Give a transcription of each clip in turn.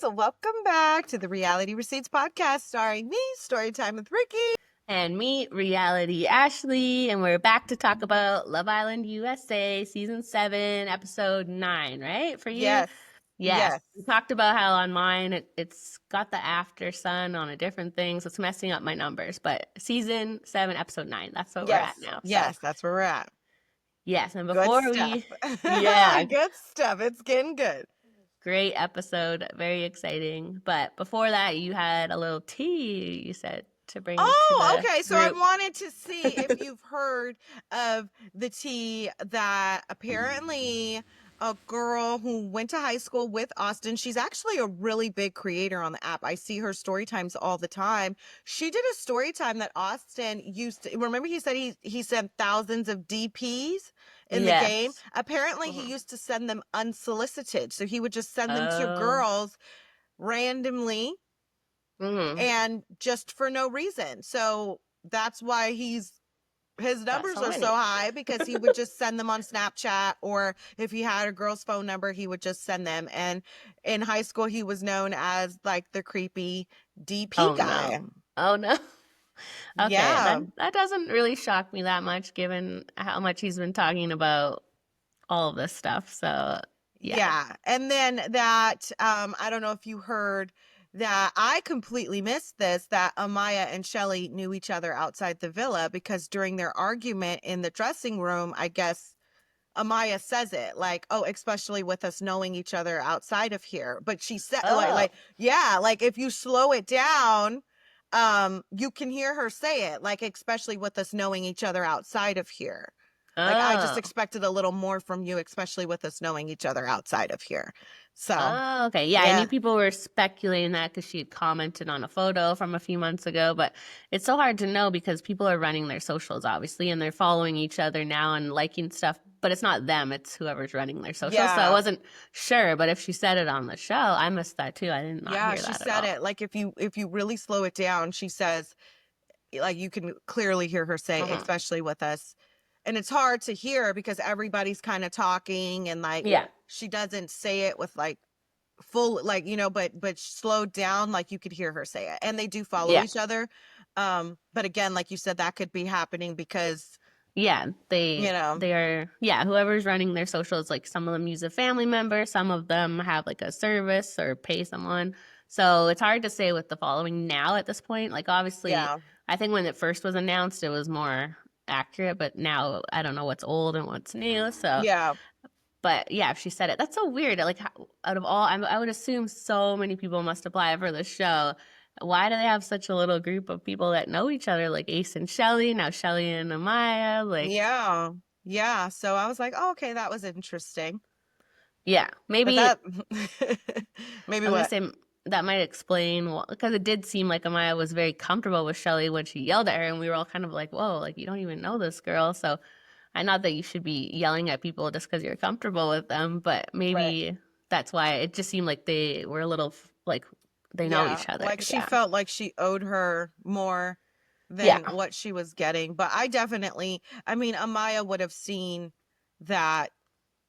Welcome back to the Reality Receipts podcast starring me, Storytime with Ricky. And me, Reality Ashley, and we're back to talk about Love Island USA Season 7, Episode 9, right? For you? Yes. Yes. We talked about how on mine it's got the after sun on a different thing, so it's messing up my numbers. But Season 7, Episode 9, that's what we're at now. Yes, that's where we're at. Yes, and Good before stuff. Yeah, Good stuff. It's getting good. great episode, very exciting. But before that, you had a little tea, you said, to bring to the Okay. So I group. wanted to see if you've heard of the tea that apparently a girl who went to high school with Austin, she's actually a really big creator on the app. I see her story times all the time. She did a story time that Austin used to, remember he said he sent thousands of DPs in the game. Yes. Apparently he used to send them unsolicited. So he would just send them to Oh. girls randomly and just for no reason. So that's why his numbers are so high, because he would just send them on Snapchat, or if he had a girl's phone number, he would just send them. And in high school, he was known as like the creepy DP guy. No. Oh no. Okay, Yeah. that doesn't really shock me that much, given how much he's been talking about all of this stuff. So Yeah. And then that, I don't know if you heard that, I completely missed this, that Amaya and Shelly knew each other outside the villa, because during their argument in the dressing room, I guess Amaya says it like, oh, especially with us knowing each other outside of here. But she said like if you slow it down, you can hear her say it, like, especially with us knowing each other outside of here. Like, I just expected a little more from you, especially with us knowing each other outside of here. So, okay. Yeah, I knew people were speculating that because she had commented on a photo from a few months ago, but it's so hard to know because people are running their socials, obviously, and they're following each other now and liking stuff, but it's not them, it's whoever's running their socials. So I wasn't sure, but if she said it on the show, I missed that too. I did not hear that she said it. Like, if you really slow it down, she says, like, you can clearly hear her say, especially with us. And it's hard to hear because everybody's kind of talking, and like, she doesn't say it with like full, like, but slowed down, like you could hear her say it. And they do follow each other. But again, like you said, that could be happening because they are, whoever's running their socials, like some of them use a family member, some of them have like a service or pay someone. So it's hard to say with the following now at this point. Like, obviously, I think when it first was announced, it was more accurate, but now I don't know what's old and what's new. So but yeah, if she said it, that's so weird. Like, out of all, I would assume so many people must apply for the show. Why do they have such a little group of people that know each other, like Ace and Shelly, now Shelly and Amaya? Like, yeah. So I was like, oh, okay, that was interesting. Yeah, maybe that, maybe what? Say that might explain, because it did seem like Amaya was very comfortable with Shelly when she yelled at her, and we were all kind of like, whoa, like, you don't even know this girl. So not that you should be yelling at people just because you're comfortable with them, but maybe that's why it just seemed like they were a little like they know each other. Like, she felt like she owed her more than what she was getting. But I mean, Amaya would have seen that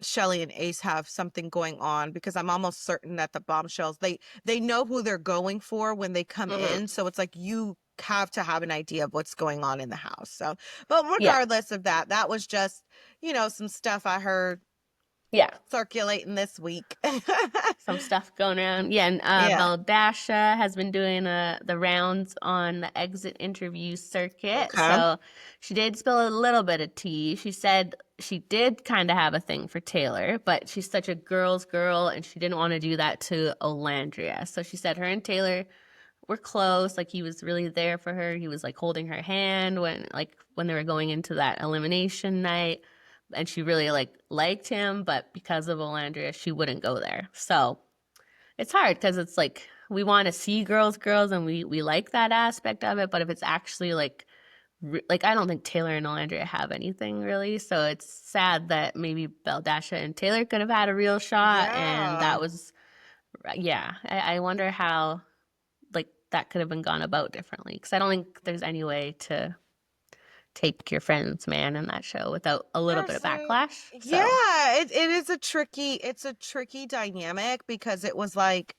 Shelly and Ace have something going on, because I'm almost certain that the bombshells, they know who they're going for when they come in. So it's like, you have to have an idea of what's going on in the house. So, but regardless of that, that was just, some stuff I heard circulating this week. Some stuff going around. And Baldasha has been doing the rounds on the exit interview circuit. So she did spill a little bit of tea. She said she did kind of have a thing for Taylor, but she's such a girl's girl, and she didn't want to do that to Olandria. So she said her and Taylor were close. Like, he was really there for her. He was like holding her hand when they were going into that elimination night. And she really liked him, but because of Olandria, she wouldn't go there. So it's hard, because it's like, we want to see girls, and we like that aspect of it. But if it's actually like I don't think Taylor and Olandria have anything really. So it's sad that maybe Baldasha and Taylor could have had a real shot, and that was, I wonder how that could have been gone about differently, because I don't think there's any way to take your friend's man in that show without a little bit of backlash. So. Yeah, it's a tricky dynamic, because it was like,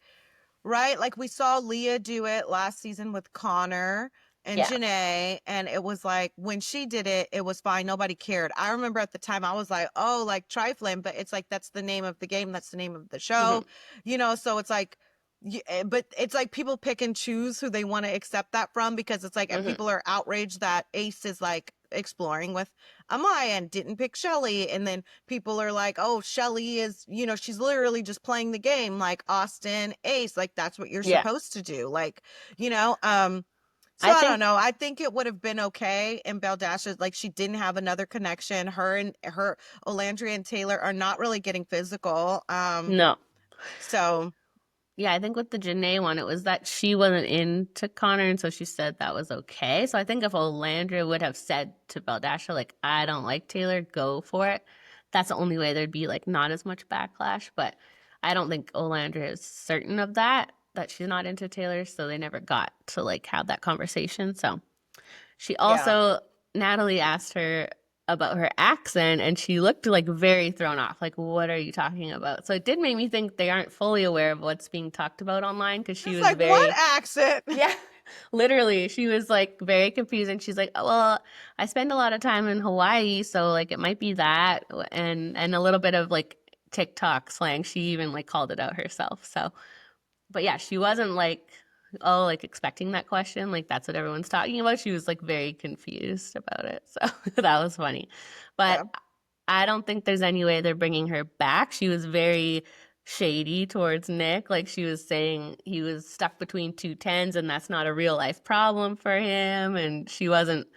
right? Like we saw Leah do it last season with Connor and Yeah. Janae, and it was like when she did it, it was fine. Nobody cared. I remember at the time I was like, oh, like trifling, but it's like that's the name of the game, that's the name of the show, Mm-hmm. so it's like but it's like people pick and choose who they want to accept that from, because it's like Mm-hmm. people are outraged that Ace is like exploring with Amaya and didn't pick Shelly, and then people are like, oh, Shelly is, she's literally just playing the game like Austin, Ace, like that's what you're Yeah. supposed to do, like, so I I don't think know. I think it would have been okay in Baldasha, like she didn't have another connection. Her Olandria and Taylor are not really getting physical. no. So Yeah, I think with the Janae one, it was that she wasn't into Connor, and so she said that was okay. So I think if Olandria would have said to Baldasha, like, I don't like Taylor, go for it, that's the only way there'd be like not as much backlash. But I don't think Olandria is certain of that she's not into Taylor, so they never got to like have that conversation. So she yeah. also, Natalie asked her about her accent and she looked like very thrown off. Like, what are you talking about? So it did make me think they aren't fully aware of what's being talked about online because she It's was like, what very, accent? yeah, literally, she was like very confused. And she's like, oh, well, I spend a lot of time in Hawaii, so like it might be that and a little bit of like TikTok slang. She even like called it out herself. So but yeah, she wasn't like, oh, like expecting that question. Like that's what everyone's talking about. She was like very confused about it. So that was funny. But Yeah. I don't think there's any way they're bringing her back. She was very shady towards Nick. Like she was saying he was stuck between two tens and that's not a real life problem for him. And she wasn't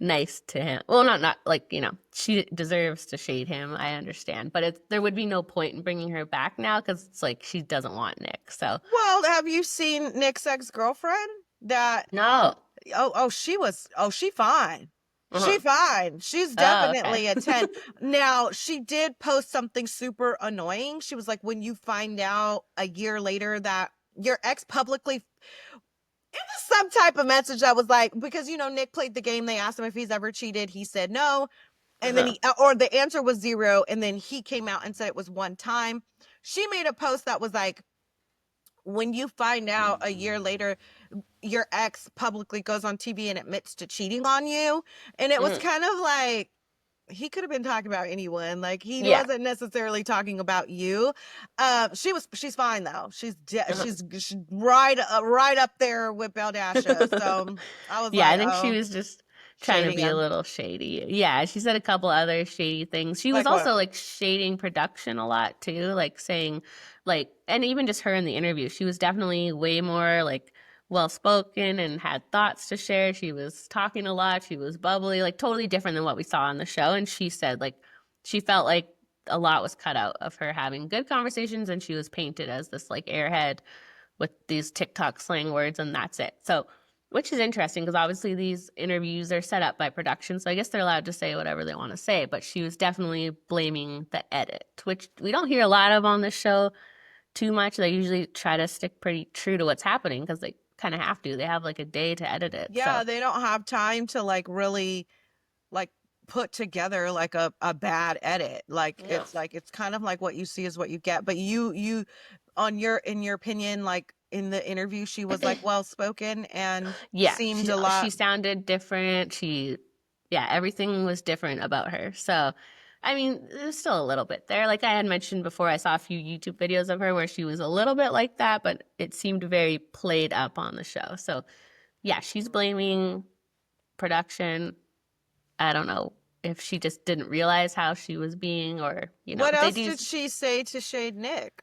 nice to him. Well, not like, she deserves to shade him. I understand. But there would be no point in bringing her back now because it's like she doesn't want Nick. So, Well, have you seen Nick's ex-girlfriend? That no. she fine. She Uh-huh. fine. She's Oh, okay. definitely a 10. Now, she did post something super annoying. She was like, when you find out a year later that your ex publicly, it was some type of message that was like, because Nick played the game, they asked him if he's ever cheated, he said no, and then Uh-huh. he, or the answer was 0, and then he came out and said it was one time. She made a post that was like, when you find out a year later your ex publicly goes on TV and admits to cheating on you, and it was Mhm. kind of like he could have been talking about anyone, like he Yeah. wasn't necessarily talking about you. She's fine though. Uh-huh. She's right up there with Baldasha, so I was Yeah, I like, think she oh, was just trying to shading be a him. little shady. Yeah, she said a couple other shady things. She was Like what? also like shading production a lot too, like saying like and even just her in the interview, she was definitely way more like well spoken and had thoughts to share. She was talking a lot, she was bubbly, like totally different than what we saw on the show. And she said like she felt like a lot was cut out of her having good conversations and she was painted as this like airhead with these TikTok slang words and that's it. So which is interesting because obviously these interviews are set up by production, so I guess they're allowed to say whatever they want to say. But she was definitely blaming the edit, which we don't hear a lot of on the show too much. They usually try to stick pretty true to what's happening because they kind of have to. They have like a day to edit it. So Yeah, they don't have time to like really like put together like a bad edit. Like no. it's kind of like what you see is what you get. But you on your in your opinion, like in the interview, she was like well spoken and Yeah, seemed she a she lot. sounded different. Yeah, everything was different about her. So, I mean, there's still a little bit there. Like I had mentioned before, I saw a few YouTube videos of her where she was a little bit like that, but it seemed very played up on the show. So, yeah, she's blaming production. I don't know if she just didn't realize how she was being, or What they else do. did she say to shade Nick?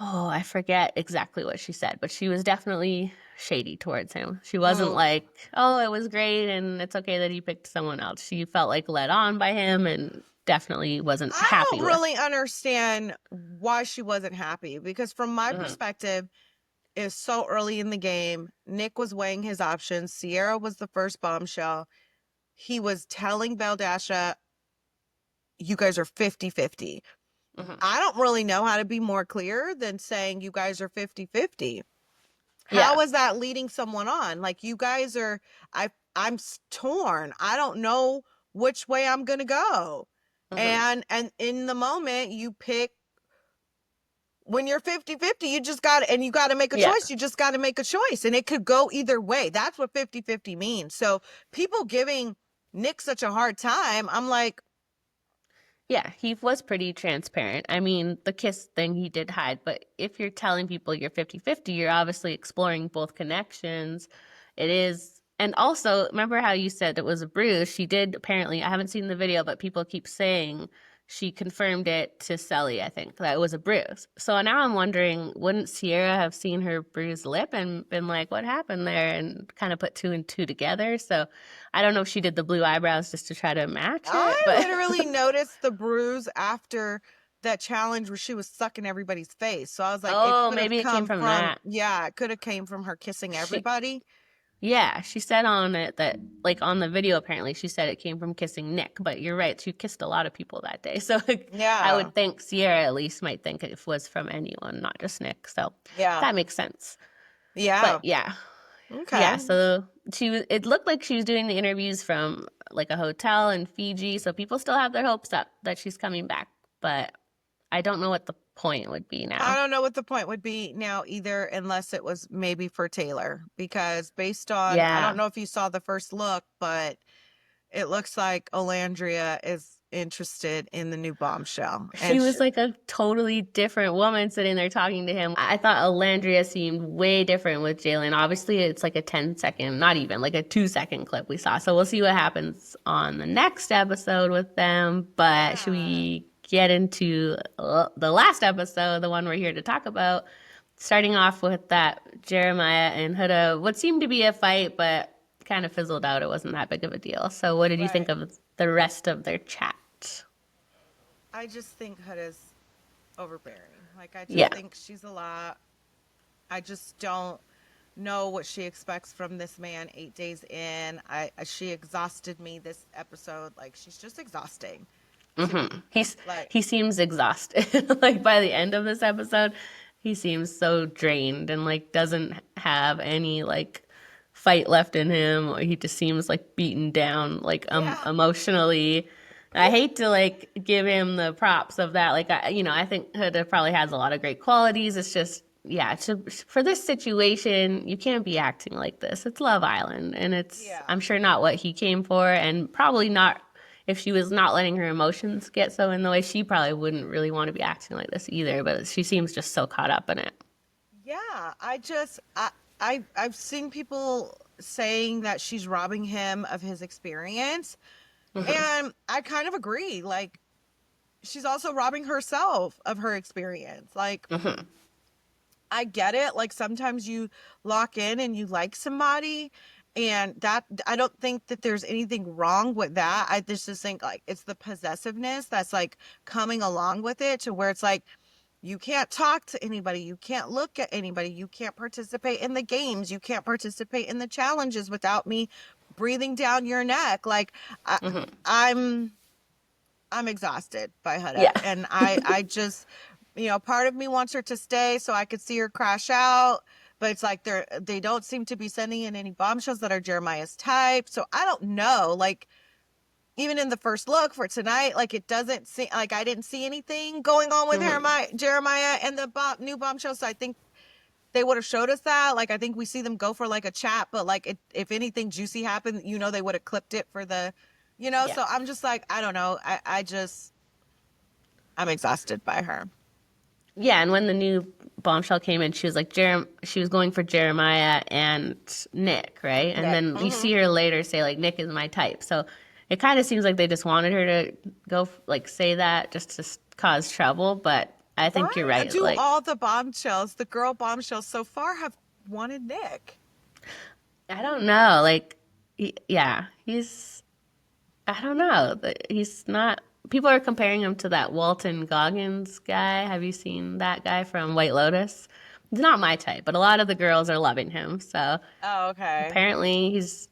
Oh, I forget exactly what she said, but she was definitely shady towards him. She wasn't Mm. like, "Oh, it was great and it's okay that he picked someone else." She felt like led on by him and definitely wasn't I happy don't with. really understand why she wasn't happy, because from my Mhm. perspective, it's so early in the game. Nick was weighing his options. Sierra was the first bombshell. He was telling Baldasha, you guys are 50-50. Mhm. I don't really know how to be more clear than saying you guys are 50-50. Yeah. How is that leading someone on? Like you guys are, I'm torn. I don't know which way I'm going to go. Mhm. And in the moment you pick when you're 50-50, you just got to, and you got to make a Yeah. choice. You just got to make a choice, and it could go either way. That's what 50-50 means. So people giving Nick such a hard time, I'm like, Yeah, he was pretty transparent. I mean, the kiss thing he did hide, but if you're telling people you're 50-50, you're obviously exploring both connections. It is, and also, remember how you said it was a bruise? She did apparently, I haven't seen the video, but people keep saying she confirmed it to Selly, I think, that it was a bruise. So now I'm wondering, wouldn't Sierra have seen her bruised lip and been like, what happened there? And kind of put two and two together. So I don't know if she did the blue eyebrows just to try to match it. I But literally noticed the bruise after that challenge where she was sucking everybody's face. So I was like, it oh, could have maybe it came come from from, that. yeah, it could have came from her kissing She, everybody. yeah, she said on it that, like on the video, apparently she said it came from kissing Nick. But you're right, she kissed a lot of people that day. So like, I Yeah. would think Sierra at least might think it was from anyone, not just Nick. So Yeah. that makes sense. Yeah. But yeah, Okay. yeah. So it looked like she was doing the interviews from like a hotel in Fiji. So people still have their hopes up that she's coming back. But I don't know what the point would be I now. don't know what the point would be now either, unless it was maybe for Taylor, because based on, I Yeah. don't know if you saw the first look, but it looks like Olandria is interested in the new bombshell. She was like a totally different woman sitting there talking to him. I thought Alandria seemed way different with Jalen. Obviously, it's like a 10-second, not even like a 2-second clip we saw. So we'll see what happens on the next episode with them. But should we get into the last episode, the one we're here to talk about? Starting off with that Jeremiah and Huda, what seemed to be a fight, but kind of fizzled out. It wasn't that big of a deal. So what did you think of the rest of their chat? I just think Huda's overbearing. Like, I just think she's a lot. I just don't know what she expects from this man 8 days in. She exhausted me this episode. Like, she's just exhausting. Mm-hmm. He seems exhausted. Like by the end of this episode, he seems so drained and like doesn't have any like fight left in him. Or he just seems like beaten down, like emotionally. I hate to like give him the props of that. Like I think Huda probably has a lot of great qualities. It's just for this situation, you can't be acting like this. It's Love Island, and it's I'm sure not what he came for, and probably not. If she was not letting her emotions get so in the way, she probably wouldn't really want to be acting like this either. But she seems just so caught up in it. Yeah, I've seen people saying that she's robbing him of his experience. Mm-hmm. And I kind of agree. Like, she's also robbing herself of her experience. Like, mm-hmm. I get it. Like, sometimes you lock in and you like somebody, and that, I don't think that there's anything wrong with that. I just think like it's the possessiveness that's like coming along with it, to where it's like, you can't talk to anybody. You can't look at anybody. You can't participate in the games. You can't participate in the challenges without me breathing down your neck. Like, mm-hmm. I'm exhausted by Huda. Yeah. And I just, part of me wants her to stay so I could see her crash out. But it's like they don't seem to be sending in any bombshells that are Jeremiah's type. So I don't know. Like, even in the first look for tonight, like, it doesn't seem like I didn't see anything going on with mm-hmm. Jeremiah and the new bombshell. So I think they would have showed us that. Like, I think we see them go for like a chat, but like if anything juicy happened, they would have clipped it for the, yeah. So I'm just like, I don't know. I'm exhausted by her. Yeah, and when the new bombshell came in, she was like, she was going for Jeremiah and Nick, right? And then mm-hmm. you see her later say like, Nick is my type. So it kind of seems like they just wanted her to go like say that just to cause trouble. But I think you're right. Do all the bombshells, the girl bombshells so far, have wanted Nick? I don't know. Like, I don't know. He's not. People are comparing him to that Walton Goggins guy. Have you seen that guy from White Lotus? He's not my type, but a lot of the girls are loving him. So, okay. Apparently, he's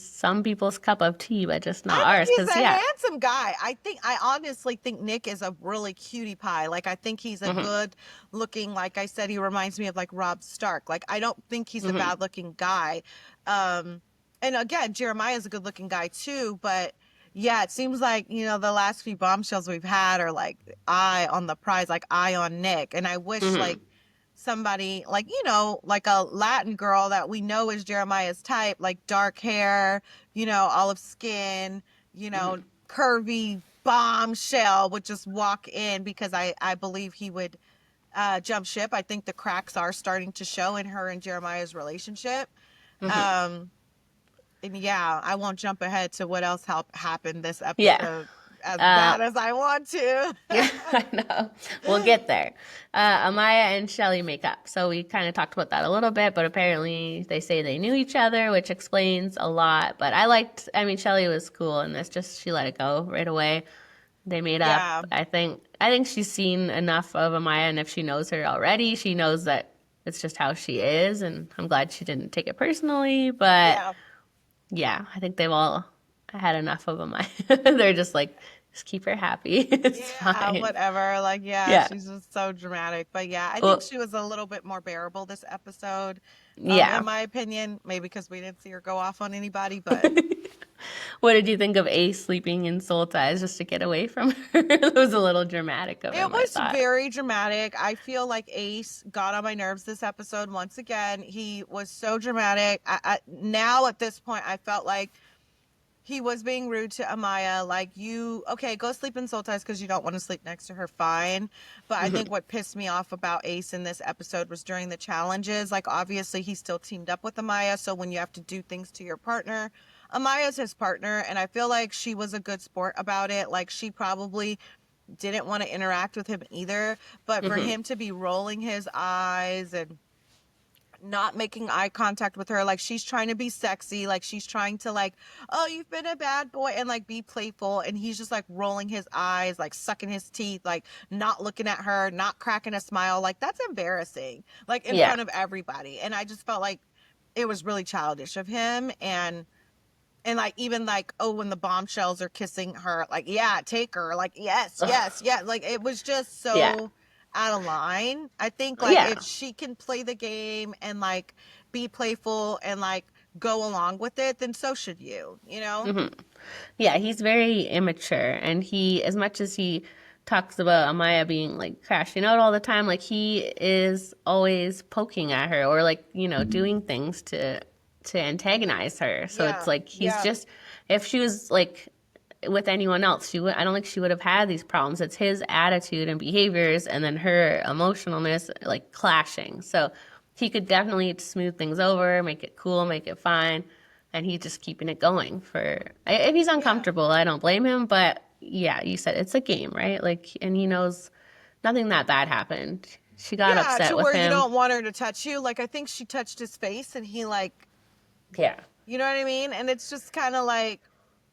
some people's cup of tea, but just not ours. He's a handsome guy. I honestly think Nick is a really cutie pie. Like, I think he's a mm-hmm. good looking. Like I said, he reminds me of like Rob Stark. Like, I don't think he's mm-hmm. a bad looking guy. And again, Jeremiah's a good looking guy too, but yeah, it seems like, the last few bombshells we've had are like eye on the prize, like eye on Nick. And I wish Hmm. like somebody like, like a Latin girl that we know is Jeremiah's type, like dark hair, olive skin, you know, Hmm. curvy bombshell would just walk in because I believe he would jump ship. I think the cracks are starting to show in her and Jeremiah's relationship. Hmm. Um, and yeah, I won't jump ahead to what else happened this Yeah. episode as Uh, bad as I want to. yeah, I know. We'll get there. Amaya and Shelly make up. So we kind of talked about that a little bit, but apparently they say they knew each other, which explains a lot. But I mean, Shelly was cool in this. Just she let it go right away. They made up. Yeah, I think she's seen enough of Amaya, and if she knows her already, she knows that it's just how she is. And I'm glad she didn't take it personally. But yeah, yeah, I think they've all had enough of Amaya. They're just like, just keep her happy. It's yeah, fine. whatever. Like, yeah, Yeah. she's just so dramatic. But yeah, I think Well, she was a little bit more bearable this episode, in yeah. my opinion. Maybe because we didn't see her go off on anybody, but What did you think of Ace sleeping in Soul Ties just to get away from her? It was a little dramatic of it him, I was thought. very dramatic. I feel like Ace got on my nerves this episode once again. He was so dramatic. Now at this point, I felt like he was being rude to Amaya. Like, okay, go sleep in Soul Ties because you don't want to sleep next to her, fine. But I think Hmm. what pissed me off about Ace in this episode was during the challenges. Like, obviously, he still teamed up with Amaya. So when you have to do things to your partner, Amaya's his partner. And I feel like she was a good sport about it. Like, she probably didn't want to interact with him either. But for Hmm. him to be rolling his eyes and not making eye contact with her, like she's trying to be sexy, like she's trying to like, oh, you've been a bad boy, and like be playful, and he's just like rolling his eyes, like sucking his teeth, like not looking at her, not cracking a smile. Like, that's embarrassing, like in Yeah. front of everybody. And I just felt like it was really childish of him. And like, even like, oh, when the bombshells are kissing her, like, yeah, take her, like, yes, yes, Ugh. yeah, like it was just Yeah. so out of line. I think like Yeah. if she can play the game and like be playful and like go along with it, then so should you. Hmm. Yeah, he's very immature, and as much as he talks about Amaya being like crashing out all the time, like he is always poking at her or like, doing things to antagonize her. So it's Yeah, like he's yeah, just, if she was like with anyone else, I don't think she would have had these problems. It's his attitude and behaviors and then her emotionalness like clashing. So he could definitely smooth things over, make it cool, make it fine, and he's just keeping it going for. If he's yeah. uncomfortable, I don't blame him. But yeah, you said it's a game, right? Like, and he knows nothing that bad happened. She got Yeah, upset to with where you him. don't want her to touch you. Like, I think she touched his face and he like, Yeah. you know what I mean? And it's just kind of like,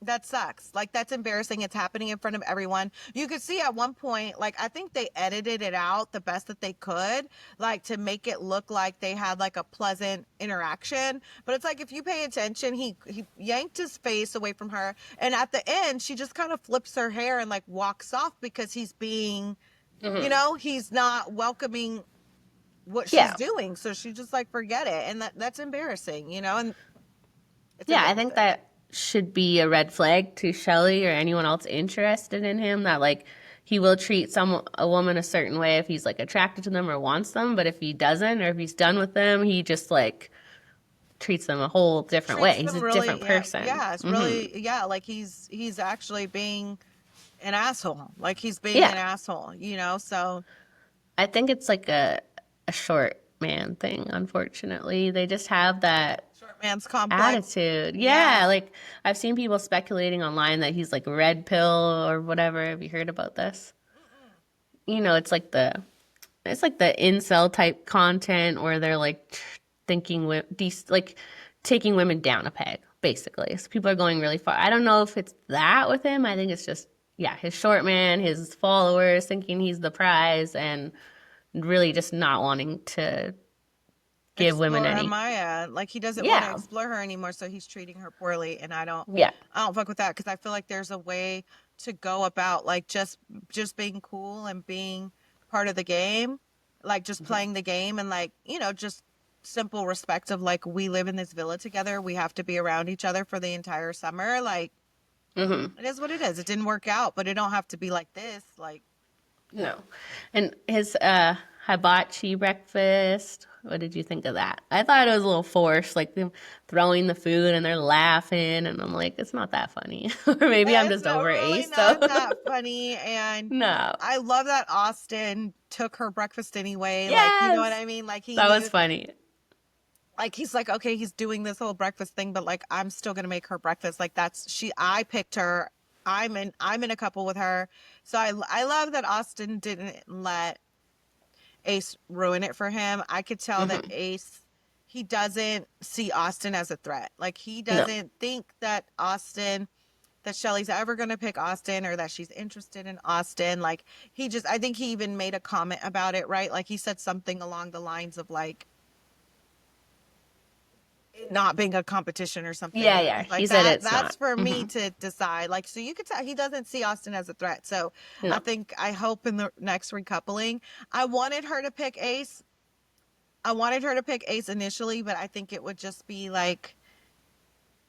that sucks. Like, that's embarrassing. It's happening in front of everyone. You could see at one point, like, I think they edited it out the best that they could, like, to make it look like they had like a pleasant interaction. But it's like, if you pay attention, he yanked his face away from her, and at the end, she just kind of flips her hair and like walks off because he's being, Hmm. he's not welcoming what she's Yeah. doing. So she just like forget it, and that's embarrassing. And it's Yeah, I think embarrassing. that should be a red flag to Shelly or anyone else interested in him that like he will treat a woman a certain way if he's like attracted to them or wants them, but if he doesn't or if he's done with them, he just like treats them a whole different way. Treats He's them a different really, yeah, person. yeah, it's Hmm. really, yeah, like he's actually being an asshole, like he's being Yeah, an asshole. So I think it's like a short man thing, unfortunately. They just have that short man's complex. attitude. Yeah, Yeah, like I've seen people speculating online that he's like red pill or whatever. Have you heard about this? It's like the incel type content where they're like thinking like taking women down a peg, basically. So people are going really far. I don't know if it's that with him. I think it's just yeah, his short man, his followers thinking he's the prize, and really just not wanting to give women explore any. Amaya, like he doesn't want to Yeah, explore her anymore, so he's treating her poorly, and I don't yeah. I don't fuck with that, because I feel like there's a way to go about like just being cool and being part of the game, like just playing the game, and like just simple respect of like, we live in this villa together, we have to be around each other for the entire summer, like Mm-hmm. It is what it is. It didn't work out, but it don't have to be like this. Like, No. And his hibachi breakfast, what did you think of that? I thought it was a little forced, like them throwing the food and they're laughing, and I'm like, it's not that funny. Or maybe I'm it's just not over really Ace, so not that funny. And no. I love that Austin took her breakfast anyway. Like, you know what Yes, I mean? Like, he that was knew, funny. like, he's like, okay, he's doing this whole breakfast thing, but like, I'm still gonna make her breakfast. Like, I picked her. I'm in a couple with her. So I love that Austin didn't let Ace ruin it for him. I could tell that Hmm. Ace, he doesn't see Austin as a threat. Like, he No. doesn't think that Shelly's ever going to pick Austin or that she's interested in Austin. Like, I think he even made a comment about it, right? Like, he said something along the lines of like, it not being a competition or something. Yeah, And yeah. he's He like, said it's that's not. for me Hmm. to decide. Like, so you could tell he doesn't see Austin as a threat. So No. I hope in the next recoupling, I wanted her to pick Ace. I wanted her to pick Ace initially, but I think it would just be like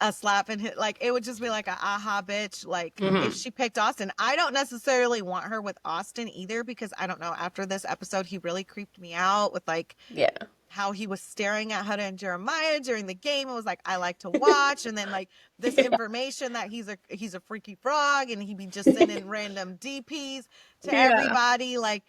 a slap and hit. Like, it would just be like a aha bitch. Like, if Hmm. she picked Austin, I don't necessarily want her with Austin either, because I don't know. After this episode, he really creeped me out with like Yeah. how he was staring at Huda and Jeremiah during the game. It was like, I like to watch. And then like this Yeah. information that he's a freaky frog and he'd be just sending random DPs to Yeah. everybody. Like,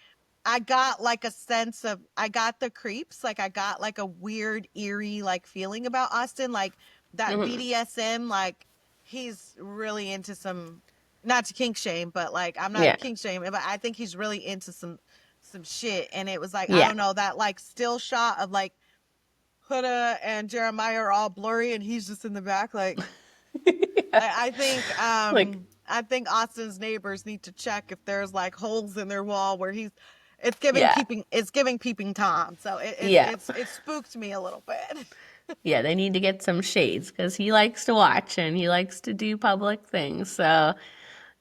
I got like a sense of, I got the creeps. Like, I got like a weird, eerie like feeling about Austin. Like, that Hmm. BDSM, like, he's really into some, not to kink shame, but like, I'm not Yeah. kink shame, but I think he's really into some shit. And it was like, I Yeah. don't know, that like still shot of like Huda and Jeremiah are all blurry and he's just in the back. Like, Yeah. Like, I think Austin's neighbors need to check if there's like holes in their wall where it's giving yeah. peeping Tom. So Yeah. it spooked me a little bit. Yeah, they need to get some shades because he likes to watch and he likes to do public things. So,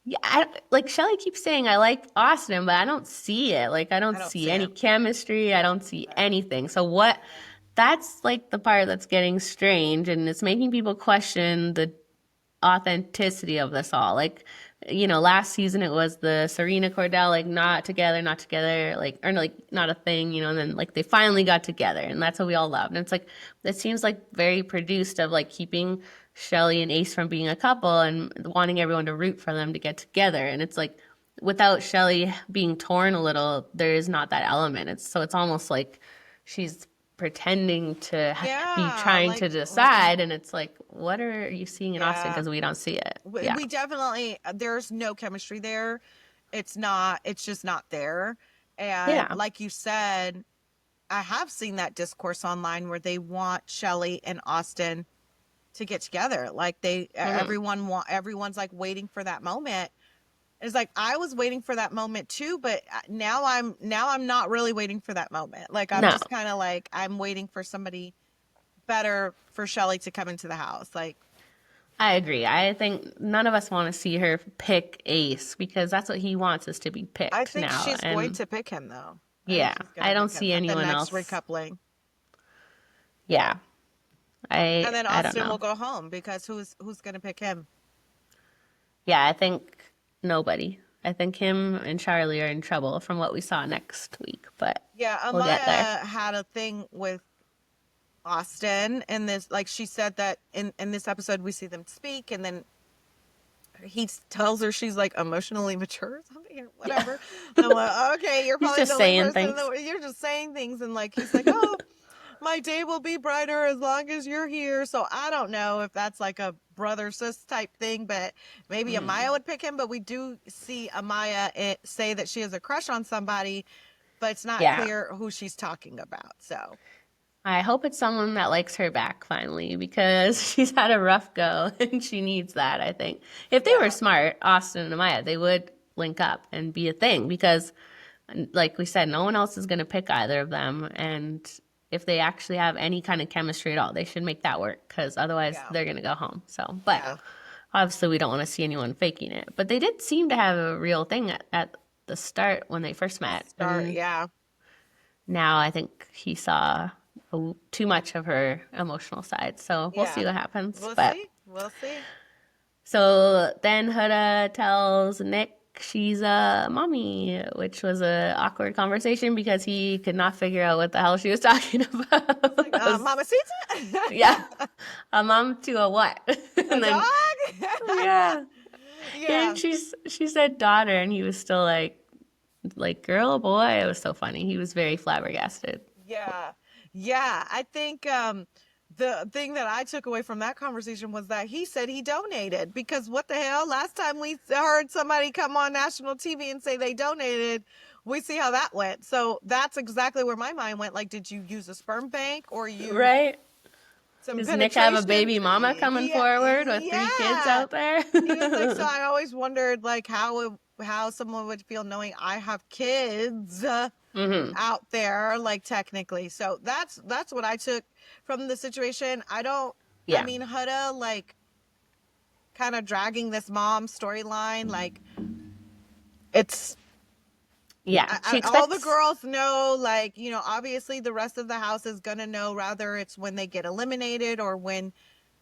yeah, like Shelly keeps saying, I like Austin, but I don't see it. Like, I I don't don't see see any it. chemistry. I don't see Right. anything. So, what? That's like the part that's getting strange and it's making people question the authenticity of this all. Like, last season it was the Serena Cordell, like not together, like, or like not a thing, and then like they finally got together and that's what we all loved. And it's like, it seems like very produced of like keeping Shelly and Ace from being a couple and wanting everyone to root for them to get together. And it's like, without Shelly being torn a little, there is not that element. It's almost like she's pretending to be Yeah, trying like, to decide, and it's like, what are you seeing in Austin, yeah. because we don't see it. Yeah. We definitely, there's no chemistry there. It's just not there. And Yeah. like you said, I have seen that discourse online where they want Shelly and Austin to get together. Like, Hmm. everyone's like waiting for that moment. It's like, I was waiting for that moment too, but now I'm not really waiting for that moment. Like, I'm No, just kind of like, I'm waiting for somebody better for Shelly to come into the house. Like, I agree. I think none of us want to see her pick Ace because that's what he wants, us to be I picked think now. she's going And to pick him though. I think yeah, she's gonna I don't pick him see at the anyone next else. recoupling. Yeah. I And then I don't Austin know. will go home because who's gonna pick him? Yeah, I think nobody. I think him and Charlie are in trouble from what we saw next week, but Yeah, we'll get there. Amaya had a thing with Austin in this, like, she said that in this episode we see them speak, and then he tells her she's like emotionally mature or something or Yeah. whatever. And I'm like, okay, you're He's probably just the only saying person things. you're just saying things. And like, he's like, oh, my day will be brighter as long as you're here. So I don't know if that's like a brother sis type thing, but maybe Amaya Mm. would pick him. But we do see Amaya say that she has a crush on somebody, but it's not Yeah. clear who she's talking about. So I hope it's someone that likes her back finally because she's had a rough go and she needs that, I think. If they were yeah, smart, Austin and Amaya, they would link up and be a thing because, like we said, no one else is going to pick either of them. And if they actually have any kind of chemistry at all, they should make that work because otherwise yeah, they're going to go home. So, but yeah. obviously we don't want to see anyone faking it. But they did seem to have a real thing at the start when they first The met. start, And yeah. now I think he saw too much of her emotional side. So we'll see Yeah. what happens. We'll But see. We'll see. So then Huda tells Nick she's a mommy, which was a awkward conversation because he could not figure out what the hell she was talking It's like, about. Yeah, Mamacita? a mom to a what? A And then dog? yeah, Yeah. and she said daughter, and he was still like girl, boy. It was so funny. He was very flabbergasted. Yeah. Yeah. I think the thing that I took away from that conversation was that he said he donated, because what the hell? Last time we heard somebody come on national TV and say they donated, we see how that went. So that's exactly where my mind went. Like, did you use a sperm bank or use Right? some Does Nick have a penetration? baby mama coming Yeah. forward with 3 kids Yeah. out there? He was like, so I always wondered like how someone would feel knowing I have kids Hmm. out there, like technically. So that's what I took from the situation. I Yeah. mean, Huda like kind of dragging this mom storyline, like it's Yeah. She all the expects. girls know, like, obviously the rest of the house is gonna know, rather it's when they get eliminated or when,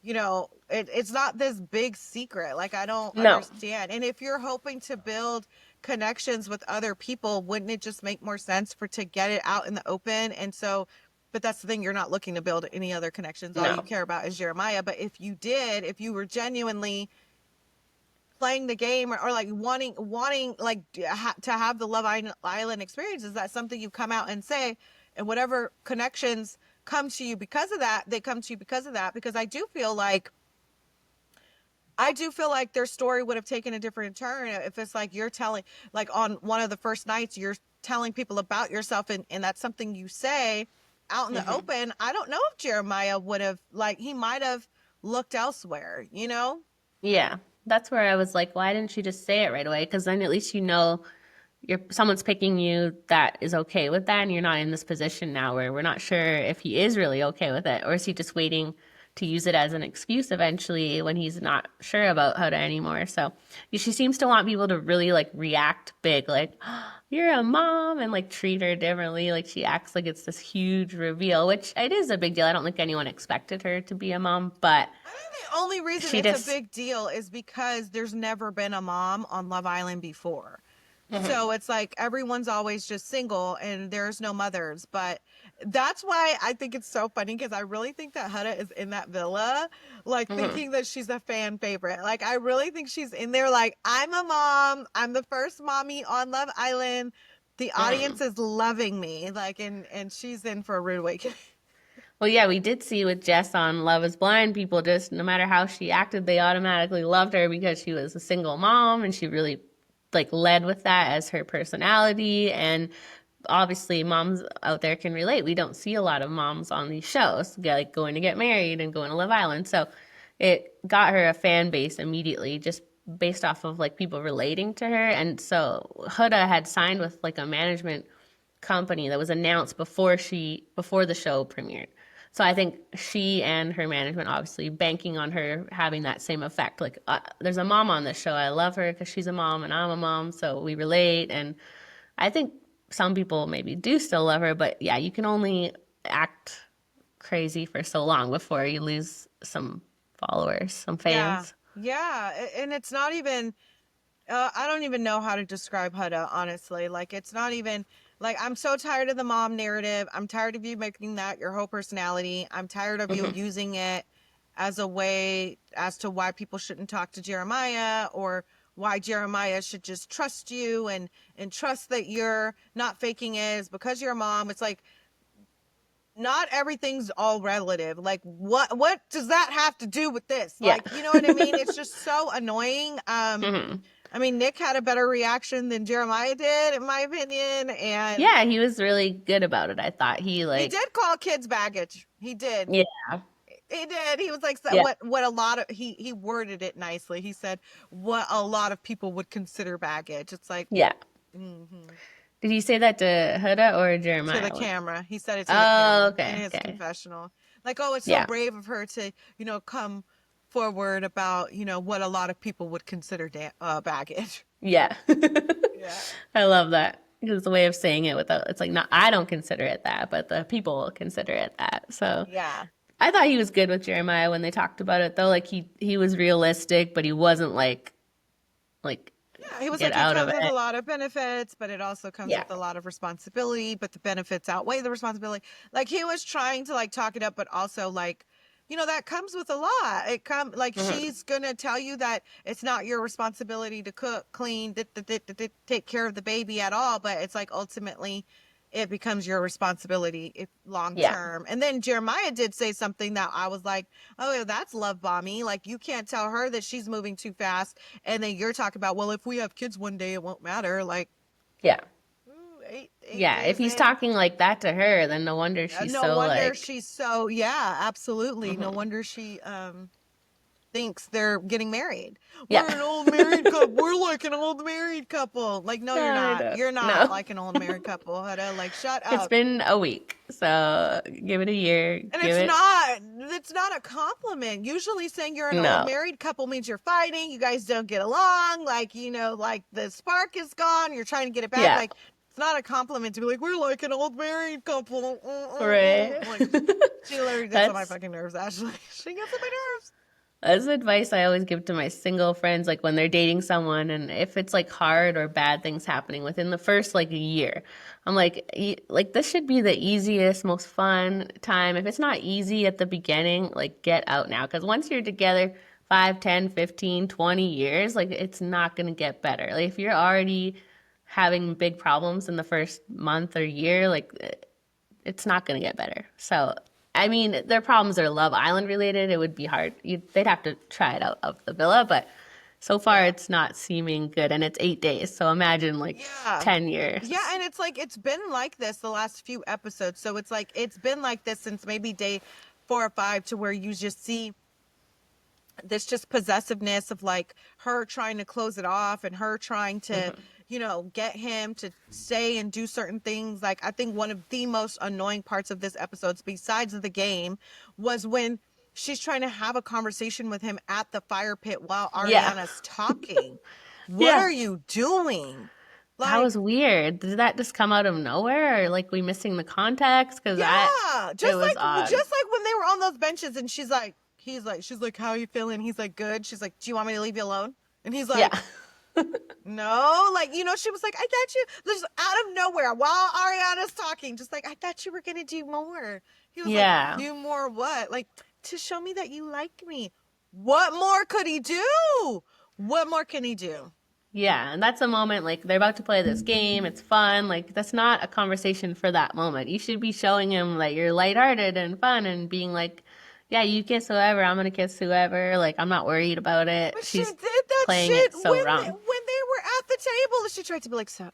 it's not this big secret. Like, I don't No. understand. And if you're hoping to build connections with other people, wouldn't it just make more sense to get it out in the open? And so, but that's the thing, you're not looking to build any other connections. All you No. care about is Jeremiah. But if you were genuinely playing the game, or like wanting like to have the Love Island experience, is that something you come out and say, and whatever connections come to you because of that, they come to you because of that. Because I do feel like their story would have taken a different turn if it's like you're telling, like on one of the first nights, you're telling people about yourself, and that's something you say out in the Hmm. open. I don't know if Jeremiah would have, like, he might have looked elsewhere, you know? Yeah. That's where I was like, why didn't she just say it right away? Because then at least someone's picking you that is okay with that, and you're not in this position now where we're not sure if he is really okay with it, or is he just waiting to use it as an excuse eventually when he's not sure about Huda anymore. So she seems to want people to really like react big, like, "Oh, you're a mom," and like treat her differently. Like she acts like it's this huge reveal, which it is a big deal. I don't think anyone expected her to be a mom, but I think the only reason she it's a just. big deal is because there's never been a mom on Love Island before. Mhm. So it's like everyone's always just single and there's no mothers. But that's why I think it's so funny, because I really think that Huda is in that villa, like Mhm. thinking that she's a fan favorite. Like, I really think she's in there, like, I'm a mom. I'm the first mommy on Love Island. The audience Mhm. is loving me. Like, and she's in for a rude awakening. Well, yeah, we did see with Jess on Love is Blind, people just, no matter how she acted, they automatically loved her because she was a single mom and she really like led with that as her personality. And obviously, moms out there can relate. We don't see a lot of moms on these shows, like going to get married and going to Love Island. So it got her a fan base immediately just based off of like people relating to her. And so Huda had signed with like a management company that was announced before the show premiered. So I think she and her management obviously banking on her having that same effect. Like there's a mom on this show. I love her because she's a mom and I'm a mom, so we relate. And I think some people maybe do still love her, but yeah, you can only act crazy for so long before you lose some followers, some Yeah. fans. Yeah. And it's not even, I don't even know how to describe Huda, honestly. Like, it's not even like, I'm so tired of the mom narrative. I'm tired of you making that your whole personality. I'm tired of you Hmm. using it as a way as to why people shouldn't talk to Jeremiah, or why Jeremiah should just trust you and trust that you're not faking it is because you're a mom. It's like, not everything's all relative. Like, what does that have to do with this? Yeah. Like, you know what I mean? It's just so annoying. Hmm. I mean, Nick had a better reaction than Jeremiah did, in my opinion, and Yeah, he was really good about it. I thought he he like, did call kids baggage. He did. yeah, He did. He was like, so yeah, what a lot of, he worded it nicely. He said what a lot of people would consider baggage. It's like, yeah. mhm. Did he say that to Huda or To the Jeremiah? camera. He said it to the Oh, camera in okay, his okay. confessional. Like, oh, it's so Yeah, brave of her to, come forward about, what a lot of people would consider baggage. yeah. Yeah. I love that. It's the way of saying it without, it's like, not, I don't consider it that, but the people will consider it that. So Yeah. I thought he was good with Jeremiah when they talked about it though. Like he was realistic, but he wasn't like Yeah, he was get like, it out of comes with a it. lot of benefits, but it also comes Yeah. with a lot of responsibility, but the benefits outweigh the responsibility. Like he was trying to like talk it up, but also like, that comes with a lot. Like Mhm. she's gonna tell you that it's not your responsibility to cook, clean, take care of the baby at all, but it's like ultimately it becomes your responsibility if long Yeah. term. And then Jeremiah did say something that I was like, oh, yeah, that's love bombing. Like you can't tell her that she's moving too fast, and then you're talking about, well, if we have kids one day, it won't matter. Like, Yeah. ooh, eight Yeah. If days he's in. talking like that to her, then no wonder she's No so wonder like she's so, yeah, absolutely. No mhm. wonder she thinks they're getting married. Yeah. We're an old married couple. We're like an old married couple. Like, no, you're I not. don't You're not know. like an old married couple. Huda. Like, shut It's up. been a week, so give it a year. And Give it's it not. It's not a compliment. Usually saying you're an old no. married couple means you're fighting, you guys don't get along, like, like the spark is gone, you're trying to get it back. Yeah. Like, it's not a compliment to be like, we're like an old married couple. Right. Like, she literally gets on my That's fucking nerves, Ashley. She gets on my nerves. That's advice I always give to my single friends, like when they're dating someone, and if it's like hard or bad things happening within the first like year, I'm like, like this should be the easiest, most fun time. If it's not easy at the beginning, like get out now, because once you're together 5, 10, 15, 20 years, like it's not gonna get better. Like if you're already having big problems in the first month or year, like it's not going to get better. So, I mean, their problems are Love Island related. It would be hard. They'd have to try it out of the villa, but so far Yeah. it's not seeming good. And it's 8 days. So imagine like Yeah. 10 Yeah, years. and it's like it's been like this the last few episodes. So it's like it's been like this since maybe day 4 or 5, to where you just see this just possessiveness of like her trying to close it off and her trying to Hmm. get him to say and do certain things. Like I think one of the most annoying parts of this episode, besides the game, was when she's trying to have a conversation with him at the fire pit while Yeah. Ariana's talking. What Yeah. are you doing? That Like, was weird. Did that just come out of nowhere or like we missing the context? yeah, It was odd. just like when they were on those benches and she's like, how are you feeling? He's like, good. She's like, do you want me to leave you alone? And he's Yeah. like, no, like, she was like, I thought you, just out of nowhere while Ariana's talking, just like, I thought you were gonna do more. He was like, Yeah. do more what? Like, to show me that you like me. What more could he do? What more can he do? Yeah, and that's a moment like they're about to play this game. It's fun. Like that's not a conversation for that moment. You should be showing him that you're lighthearted and fun and being like, "Yeah, you kiss whoever. I'm gonna kiss whoever. Like I'm not worried about it." But she She's did that playing shit it when so wrong. they were at the table. She tried to be like, so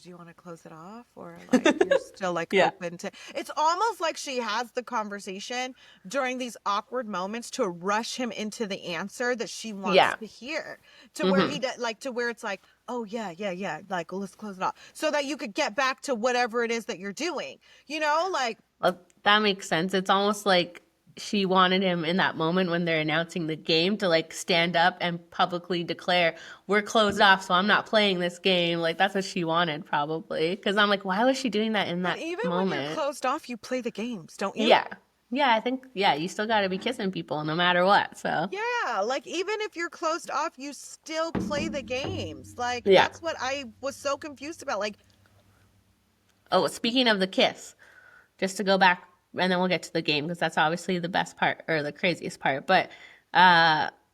do you want to close it off, or like you're still like Yeah. open to? It's almost like she has the conversation during these awkward moments to rush him into the answer that she wants Yeah. to hear, to where Hmm. to where it's like, oh yeah, yeah, yeah, like, well, let's close it off, so that you could get back to whatever it is that you're doing. Like, Well, that makes sense. It's almost like she wanted him in that moment when they're announcing the game to like stand up and publicly declare, "We're closed off, so I'm not playing this game." Like that's what she wanted probably. Because I'm like, why was she doing that in but that even when you're moment? closed off, you play the games, don't you? Yeah. Yeah, I think yeah, you still got to be kissing people no matter what. So, Yeah, like even if you're closed off, you still play the games. Like yeah. that's what I was so confused about. Like, Oh, speaking of the kiss, just to go back and then we'll get to the game because that's obviously the best part or the craziest part. But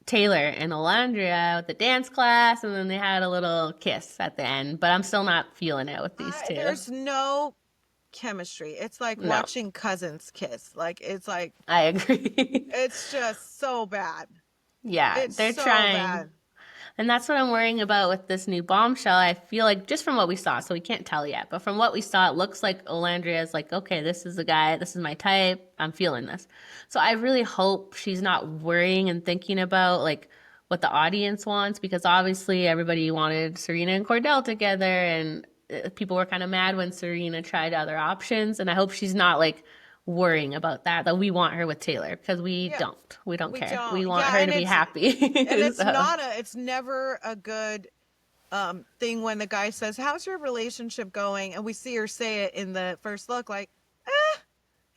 Taylor and Alandria with the dance class and then they had a little kiss at the end, but I'm still not feeling it with these two. there's no chemistry. It's like No. watching cousins kiss. Like it's like I agree. it's just so bad. Yeah, It's they're so trying. bad. And that's what I'm worrying about with this new bombshell. I feel like just from what we saw, so we can't tell yet, but from what we saw, it looks like Olandria is like, okay, this is the guy, this is my type, I'm feeling this. So I really hope she's not worrying and thinking about like what the audience wants, because obviously everybody wanted Serena and Cordell together, and people were kind of mad when Serena tried other options. And I hope she's not like worrying about that we want her with Taylor because we Yeah, don't. We don't we care. We don't. want Yeah, her to be happy. and it's So, not a it's never a good thing when the guy says, how's your relationship going? And we see her say it in the first look, like,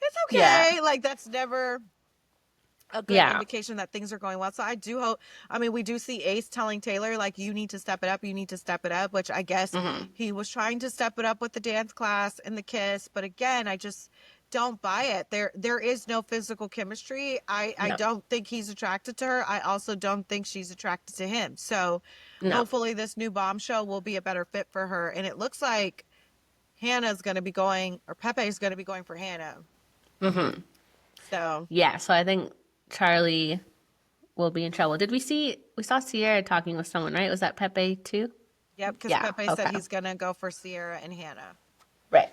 it's yeah. okay. Like that's never a good Yeah. indication that things are going well. So I do hope, I mean, we do see Ace telling Taylor, like, you need to step it up. You need to step it up, which I guess he was trying to step it up with the dance class and the kiss. But again, I just don't buy it. There is no physical chemistry. I No. don't think he's attracted to her. I also don't think she's attracted to him. So No. hopefully this new bombshell will be a better fit for her. And it looks like Hannah's going to be going, or Pepe's going to be going for Hannah. So Yeah, so I think Charlie will be in trouble. We saw Sierra talking with someone, right? Was that Pepe too? yep, because Yeah, Pepe said okay. he's gonna go for Sierra and Hannah. Right.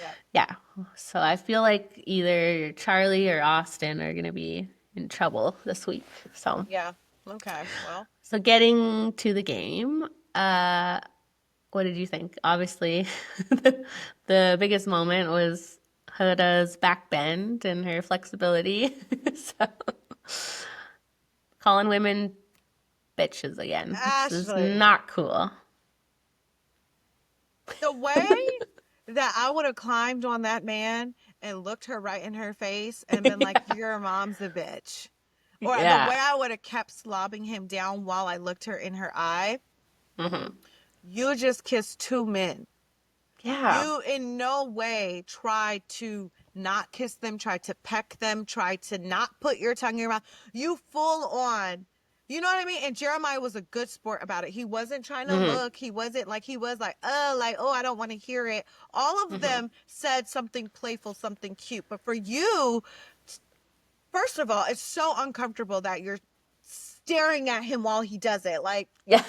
Yep. Yeah. So I feel like either Charlie or Austin are going to be in trouble this week. Yeah. Okay. Well. So getting to the game, what did you think? Obviously, the biggest moment was Hoda's back bend and her flexibility. So calling women bitches again. This is Ashley, not cool. the way that I would have climbed on that man and looked her right in her face and been like, your mom's a bitch. Or the Yeah. way I would have kept slobbing him down while I looked her in her eye. You just kissed two men. Yeah. You in no way tried to not kiss them, tried to peck them, tried to not put your tongue in your mouth. You full on, you know what I mean? And Jeremiah was a good sport about it. He wasn't trying to look. He wasn't like, oh, I don't want to hear it. All of them said something playful, something cute. But for you, first of all, it's so uncomfortable that you're staring at him while he does it. Like, Yeah.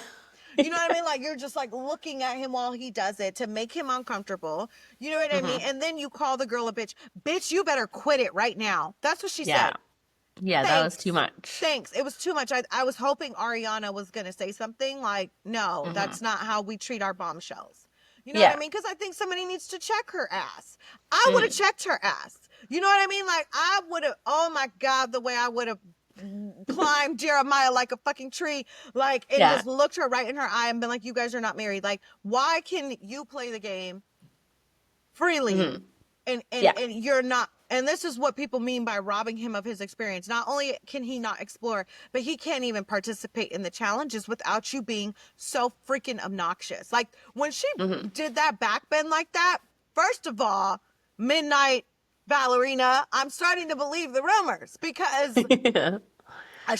you know what I mean? Like, you're just like looking at him while he does it to make him uncomfortable. You know what I mean? And then you call the girl a bitch. Bitch, you better quit it right now. That's what she Yeah. said. Yeah, that was too much. Thanks. It was too much. I was hoping Ariana was going to say something like, no, that's not how we treat our bombshells. You know what I mean? Because I think somebody needs to check her ass. I would have checked her ass. You know what I mean? Like, I would have, oh my God, the way I would have climbed Jeremiah like a fucking tree, like, and just looked her right in her eye and been like, you guys are not married. Like, why can you play the game freely and you're not? And this is what people mean by robbing him of his experience. Not only can he not explore, but he can't even participate in the challenges without you being so freaking obnoxious. Like, when she did that back bend like that, first of all, Midnight Ballerina, I'm starting to believe the rumors because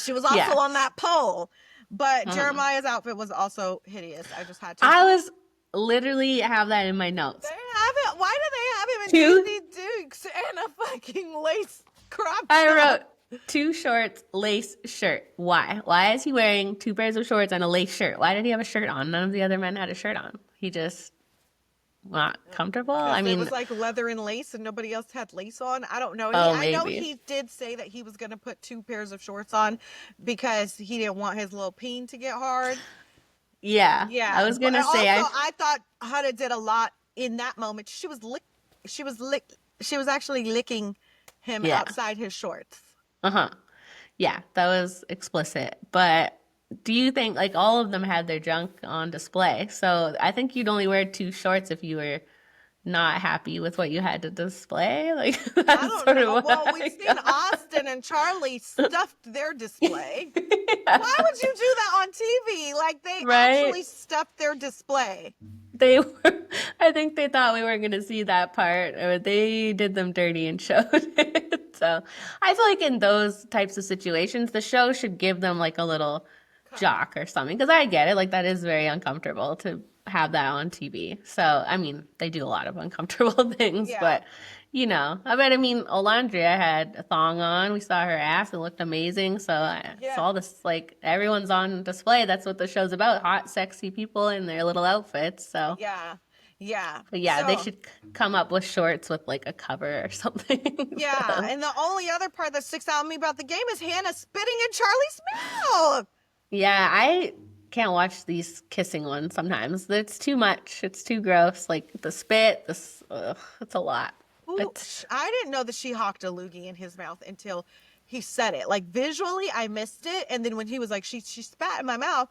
she was also on that pole. But Jeremiah's outfit was also hideous. I just had to. I was literally have that in my notes. They have it. Why do they have him in Daisy Dukes and a fucking lace crop top? I wrote 2 shorts, lace shirt. Why? Why is he wearing 2 pairs of shorts and a lace shirt? Why did he have a shirt on? None of the other men had a shirt on. He just not comfortable. I mean, it was like leather and lace, and nobody else had lace on. I don't know. I know he did say that he was going to put 2 pairs of shorts on because he didn't want his little peen to get hard. Yeah. I was gonna say. I thought Huda did a lot in that moment. She was actually licking him outside his shorts. Yeah, that was explicit. But do you think, like, all of them had their junk on display? So I think you'd only wear 2 shorts if you were not happy with what you had to display. Like, that's I don't sort know. of Well, we've seen Austin and Charlie stuffed their display. Why would you do that on TV? Like, they actually stuffed their display. They were, I think they thought we weren't going to see that part, or they did them dirty and showed it. So I feel like in those types of situations, the show should give them like a little jock or something. Because I get it, like, that is very uncomfortable to have that on TV. So, I mean, they do a lot of uncomfortable things, but you know, I mean, Olandria had a thong on. We saw her ass. It looked amazing. So I saw this, like, everyone's on display. That's what the show's about. Hot, sexy people in their little outfits. So but yeah, they should come up with shorts with like a cover or something. And the only other part that sticks out to me about the game is Hannah spitting in Charlie's mouth. Yeah, I can't watch these kissing ones sometimes. It's too much. It's too gross. Like the spit, it's a lot. Ooh, I didn't know that she hawked a loogie in his mouth until he said it. Like, visually, I missed it. And then when he was like, she spat in my mouth,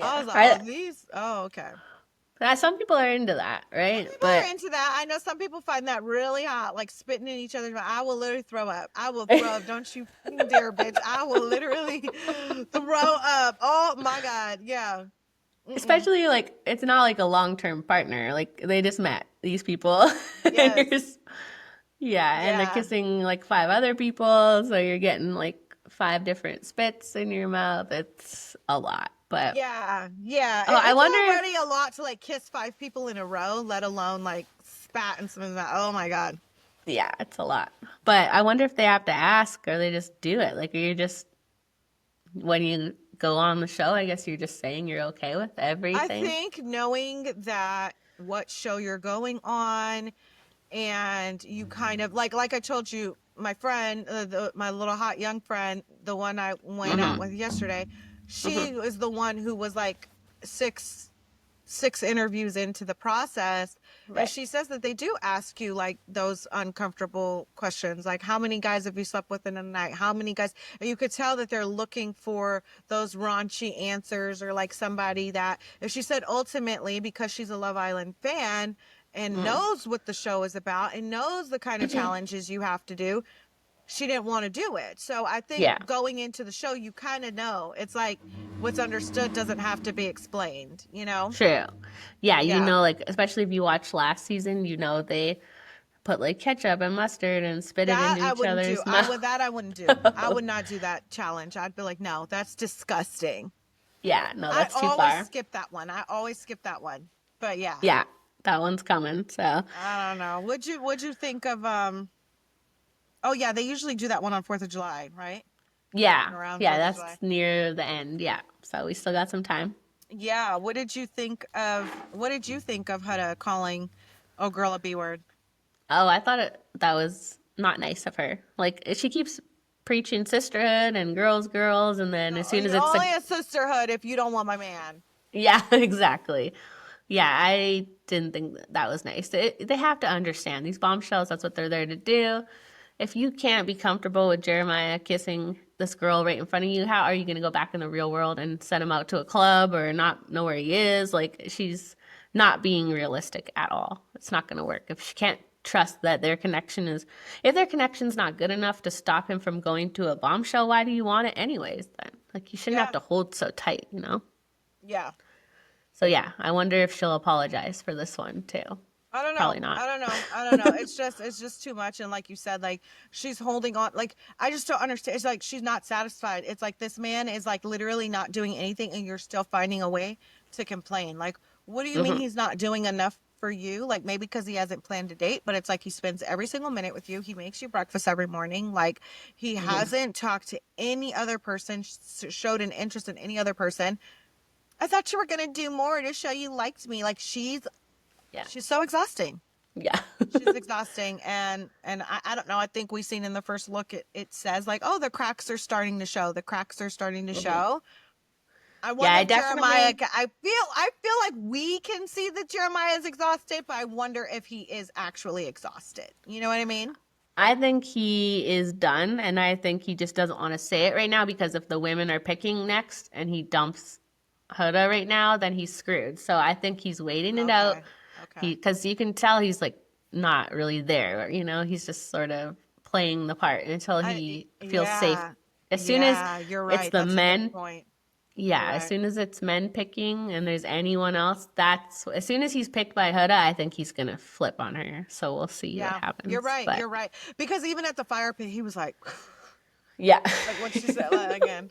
I was like, okay. Some people are into that, right? People are into that. I know some people find that really hot, like spitting in each other's mouth. I will literally throw up. I will throw up. Don't you dare, bitch. I will literally throw up. Oh my God. Yeah. Mm-mm. Especially like it's not like a long-term partner. Like they just met these people. Yes. Yeah, and they're Yeah. kissing like 5 other people, so you're getting like 5 different spits in your mouth. It's a lot. But Yeah. Yeah. oh, I It's wonder already if a lot to like kiss 5 people in a row, let alone like spat in someone's mouth. Oh my God. yeah, it's a lot. But I wonder if they have to ask or they just do it. Like you're just when you go on the show, I guess you're just saying you're okay with I everything. think knowing that what show you're going on and you kind of like I told you, my friend, my little hot young friend, the one I went out with yesterday, she Mm-hmm. was the one who was like six interviews into the process, and Right. she says that they do ask you like those uncomfortable questions, like how many guys have you slept with in a night, how many guys, and you could tell that they're looking for those raunchy answers, or like somebody that, if she said ultimately, because she's a Love Island fan and knows what the show is about and knows the kind of challenges you have to do, she didn't want to do it. So I think Yeah. going into the show, you kind of know. It's like what's understood doesn't have to be explained, you know? True. Yeah, Yeah. like especially if you watch last season, they put like ketchup and mustard and spit it That into I each wouldn't do. other's mouth. I wouldn't do. I would not do that challenge. I'd be like, no, that's disgusting. Yeah, no, I that's too always far. skip that one. I always skip that one. But yeah, Yeah, that one's coming. So, I don't know. Would you think of oh yeah, they usually do that one on 4th of July, right? yeah, Around yeah, 4th of that's July. near the end. Yeah, so we still got some time. Yeah, what did you think of Huda calling Oh Girl a B word? Oh, I thought that was not nice of her. Like she keeps preaching sisterhood and girls, girls, and then as Oh, soon as you're it's only like, a sisterhood if you don't want my man. yeah, exactly. Yeah, I didn't think that was nice. They have to understand these bombshells. That's what they're there to do. If you can't be comfortable with Jeremiah kissing this girl right in front of you, how are you going to go back in the real world and send him out to a club or not know where he is? Like, she's not being realistic at all. It's not going to work. If she can't trust that if their connection's not good enough to stop him from going to a bombshell, why do you want it anyways then? Like, you shouldn't have Yeah, to hold so tight, yeah. So yeah, I wonder if she'll apologize for this one too. I don't know. Probably not. I don't know. I don't know. It's just too much. And like you said, like she's holding on. Like I just don't understand. It's like she's not satisfied. It's like this man is like literally not doing anything, and you're still finding a way to complain. Like, what do you mean Hmm. he's not doing enough for you? Like maybe because he hasn't planned a date, but it's like he spends every single minute with you. He makes you breakfast every morning. Like he Hmm. hasn't talked to any other person, showed an interest in any other person. I thought you were gonna do more to show you liked me. Like Yeah. she's so exhausting. Yeah. She's exhausting, and I don't know. I think we've seen in the first look, it says like, oh, the cracks are starting to show. The cracks are starting to Hmm. show. I Yeah, wonder I if Jeremiah. definitely. I feel like we can see that Jeremiah is exhausted, but I wonder if he is actually exhausted. You know what I mean? I think he is done, and I think he just doesn't want to say it right now because if the women are picking next and he dumps Hoda right now, then he's screwed. So I think he's waiting it out. Okay. Okay. Because you can tell he's like not really there. He's just sort of playing the part until he feels safe. Yeah. As soon as Yeah. You're it's right. the That's a good men, point. You're yeah, as right. soon as it's men picking and there's anyone else, that's as soon as he's picked by Huda, I think he's gonna flip on her. So we'll see what Yeah. You're happens. right. But You're right. Because even at the fire pit, he was like, yeah. like what she said again.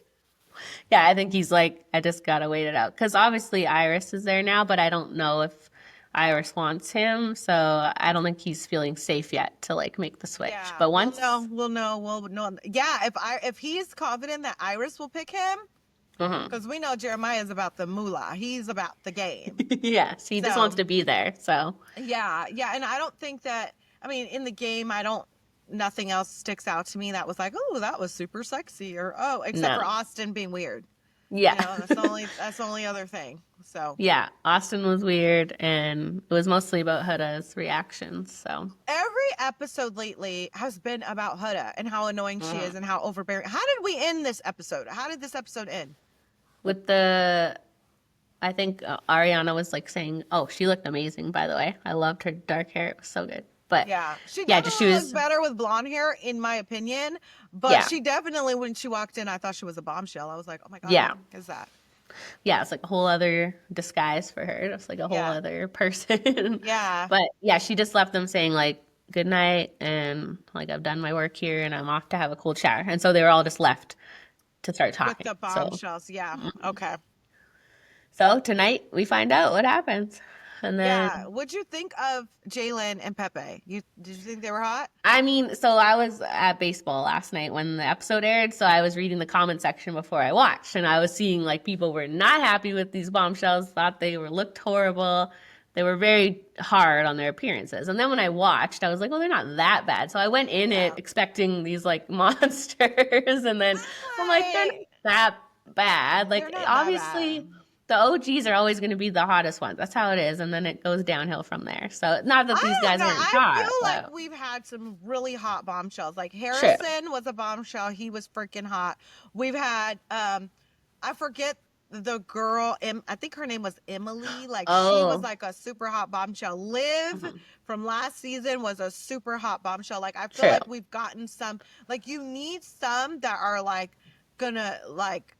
Yeah, I think he's like, I just gotta wait it out. Because obviously Iris is there now, but I don't know if Iris wants him. So I don't think he's feeling safe yet to like make the switch. Yeah, But we'll once, know. We'll know. We'll know. Yeah, if he's confident that Iris will pick him, mhm. because we know Jeremiah is about the moolah. He's about the game. Yes, he just wants So to be there. So yeah, yeah, and I don't think that. I mean, in the game, I don't. Nothing else sticks out to me that was like, oh, that was super sexy, or oh, except for no. Austin being weird. Yeah. That's the only other thing. So Yeah. Austin was weird and it was mostly about Huda's reactions. So every episode lately has been about Huda and how annoying she is mhm. and how overbearing. How did we end this episode? How did this episode end? With the I think Ariana was like saying, "Oh, she looked amazing." By the way, I loved her dark hair; it was so good. But Yeah, she yeah, just she definitely looked was. better with blonde hair, in my opinion. But Yeah, she definitely, when she walked in, I thought she was a bombshell. I was like, oh my God, yeah, who is that? yeah. It's like a whole other disguise for her. It's like a whole Yeah, other person. yeah. But yeah, she just left them saying like good night and like I've done my work here and I'm off to have a cool shower. And so they were all just left to start With talking. the bombshells. Yeah. Okay. So tonight we find out what happens. And then Yeah. What'd you think of Jalen and Pepe? Did you think they were hot? I mean, so I was at baseball last night when the episode aired, so I was reading the comment section before I watched, and I was seeing like people were not happy with these bombshells, thought they were looked horrible. They were very hard on their appearances. And then when I watched, I was like, well, they're not that bad. So I went in it Yeah. expecting these like monsters, and then I'm like, they're not Right. that bad. They're Like not that obviously bad. the OGs are always going to be the hottest ones. That's how it is, and then it goes downhill from there. So not that I these don't guys know. aren't I feel hot, like but we've had some really hot bombshells. Like true. Harrison was a bombshell. He was freaking hot. We've had I forget the girl, I think her name was Emily. Like she was Oh, like a super hot bombshell. Liv mhm. from last season was a super hot bombshell. Like I feel True. like we've gotten some, like you need some that are like gonna like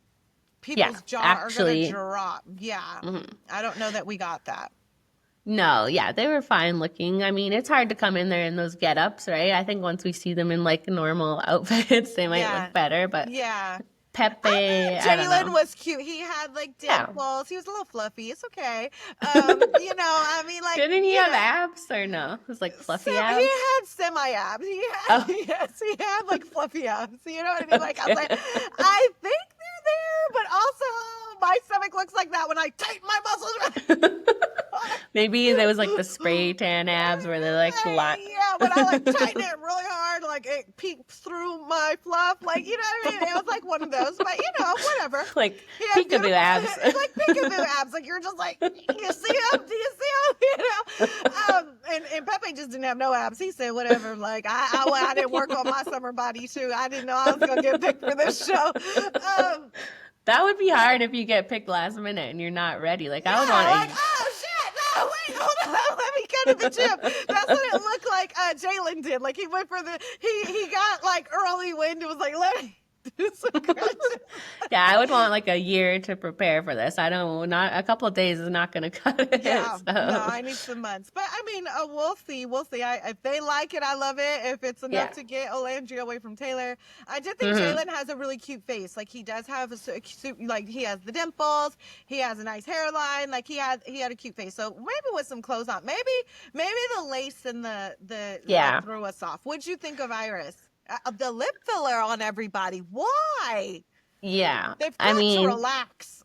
Yeah, people's jaw are gonna actually, drop. Yeah. mhm. I don't know that we got that. No, yeah, they were fine looking. I mean, it's hard to come in there in those get-ups, right? I think once we see them in like normal outfits, they might Yeah. look better, but Yeah. Pepe, I don't Jalen know. was cute. He had like Yeah. dimples. He was a little fluffy. It's okay. I mean, like, Didn't he have abs or no? It was like fluffy he abs. had semi abs. He had Oh, yes, he had like fluffy abs. You know what I mean? Like I was like, okay. I think they're there, but also my stomach looks like that when I tighten my muscles. Maybe there was like the spray tan abs where they're like lot. Yeah, but I like tighten it really hard, like it peeks through my fluff, like you know what I mean. It was like one of those, but whatever. Like He had peekaboo beautiful, abs. it's like peekaboo abs. Like you're just like, you see him? Do you see him? And Pepe just didn't have no abs. He said whatever. Like I didn't work on my summer body too. I didn't know I was gonna get picked for this show. That would be hard if you get picked last minute and you're not ready. Like I would Yeah, want like, oh shit, no, wait, hold on, let me go to the gym. That's what it looked like Jalen did. Like he went for he got like early wind and was like, let me do some crunches. Yeah, I would want like a year to prepare for this. I don't not a couple of days is not going to cut it. Yeah, no, So I need some months. But I mean, we'll see. We'll see. If they like it, I love it. If it's enough yeah. to get Olandria away from Taylor, I did think Hmm. Jalen has a really cute face. Like he does have like he has the dimples. He has a nice hairline. Like he had a cute face. So maybe with some clothes on, maybe the lace and the Yeah. like threw us off. What'd you think of Iris? The lip filler on everybody. Why? Yeah. They've I got to mean, relax.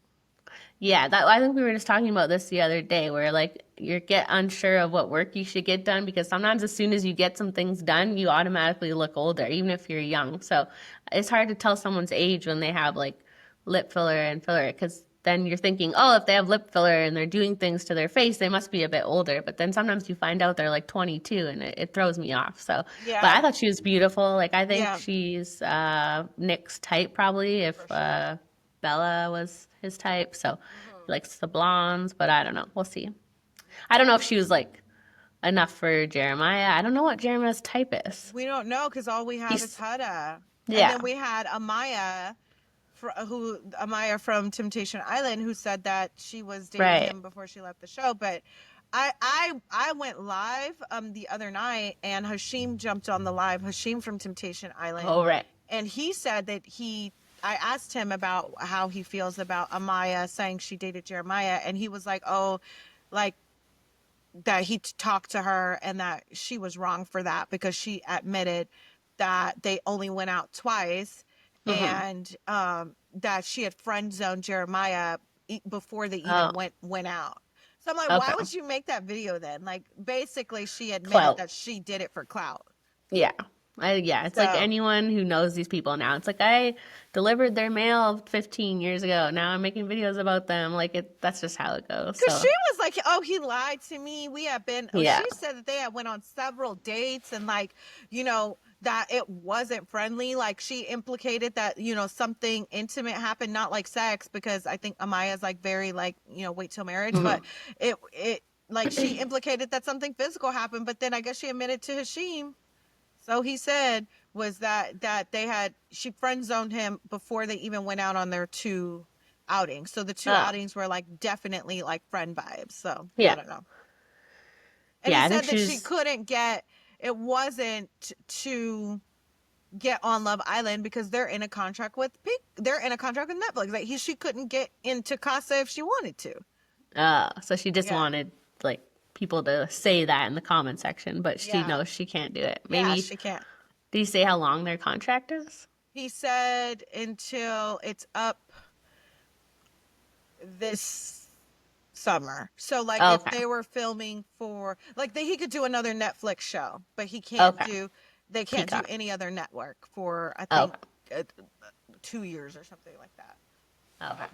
yeah, that I think we were just talking about this the other day where like you get unsure of what work you should get done because sometimes as soon as you get some things done, you automatically look older, even if you're young. So it's hard to tell someone's age when they have like lip filler and filler because then you're thinking, oh, if they have lip filler and they're doing things to their face, they must be a bit older. But then sometimes you find out they're like 22 and it throws me off. So, but I Yeah, thought she was beautiful. Like I think yeah, she's Nick's type probably if for sure. Bella was his type. So he Mhm. likes the blondes, but I don't know. We'll see. I don't know if she was like enough for Jeremiah. I don't know what Jeremiah's type is. We don't know because all we have is He's Huda. And yeah, then we had Amaya from Temptation Island, who said that she was dating right. him before she left the show. But I went live the other night, and Hashim jumped on the live. Hashim from Temptation Island, Oh, right. and he said that I asked him about how he feels about Amaya saying she dated Jeremiah, and he was like, oh, like that he talked to her and that she was wrong for that because she admitted that they only went out twice Hmm. and that she had friend zoned Jeremiah before they even Oh, went out. So I'm like, why okay. would you make that video then? Like basically she admitted Clout. that she did it for clout. Yeah. Yeah, it's like So anyone who knows these people now. It's like I delivered their mail 15 years ago. Now I'm making videos about them. Like that's just how it goes. because So, she was like, oh, he lied to me. We have been, yeah. she said that they had went on several dates and like, you know, that it wasn't friendly. Like she implicated that, something intimate happened, not like sex, because I think Amaya's like very like, wait till marriage, but it like she implicated that something physical happened, but then I guess she admitted to Hashim. So he said was that she friend zoned him before they even went out on their 2 outings. So the 2 outings were like definitely like friend vibes. So I don't know. And he I said think that she couldn't get, it wasn't to get on Love Island because they're in a contract with Netflix. Like she couldn't get into Casa if she wanted to. So she just wanted like people to say that in the comment section, but she knows she can't do it. Maybe she can't. Did he say how long their contract is? He said until it's up this summer. So like if they were filming for like he could do another Netflix show, but he can't do they can't Peacock. Do any other network for I think 2 years or something like that. Okay.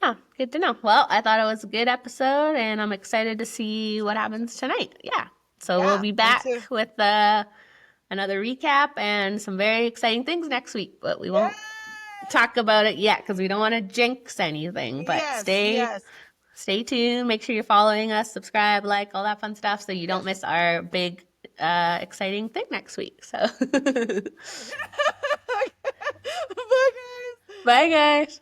Oh, good to know. Well, I thought it was a good episode, and I'm excited to see what happens tonight. Yeah. So we'll be back with another recap and some very exciting things next week, but we won't talk about it yet because we don't want to jinx anything. But stay tuned. Make sure you're following us, subscribe, like, all that fun stuff so you don't miss our big exciting thing next week. So Bye guys. Bye guys.